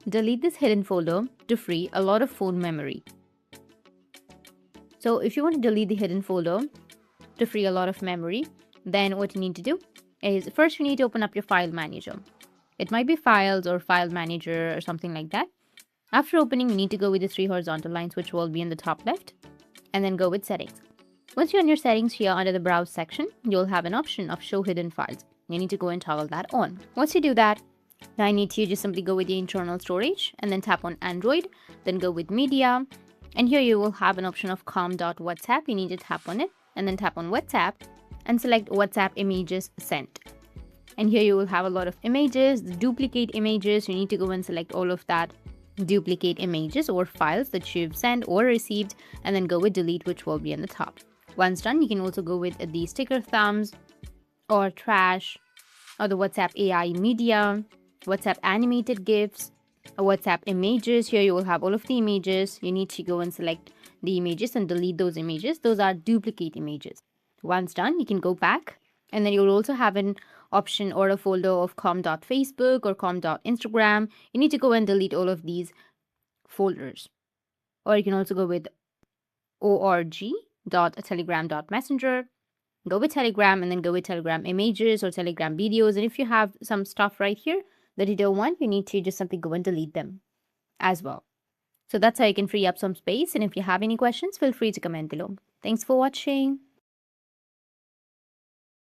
delete this hidden folder to free a lot of phone memory. So if you want to delete the hidden folder to free a lot of memory, then what you need to do is first you need to open up your file manager. It might be files or file manager or something like that. After opening, you need to go with the three horizontal lines, which will be in the top left, and then go with settings. Once you're in your settings here under the browse section, you'll have an option of show hidden files. You need to go and toggle that on. Once you do that, now I need to just simply go with the internal storage and then tap on Android, then go with media. And here you will have an option of com.whatsapp. You need to tap on it and then tap on WhatsApp and select WhatsApp images sent. And here you will have a lot of images, the duplicate images. You need to go and select all of that duplicate images or files that you've sent or received and then go with delete, which will be on the top. Once done, you can also go with the sticker thumbs or trash or the WhatsApp AI media, WhatsApp animated GIFs, WhatsApp images. Here you will have all of the images. You need to go and select the images and delete those images. Those are duplicate images. Once done, you can go back and then you'll also have an option or a folder of com.facebook or com.instagram. You need to go and delete all of these folders. Or you can also go with org.telegram.messenger. Go with Telegram and then go with Telegram images or Telegram videos. And if you have some stuff right here that you don't want, you need to just simply go and delete them as well. So that's how you can free up some space. And if you have any questions, feel free to comment below. Thanks for watching.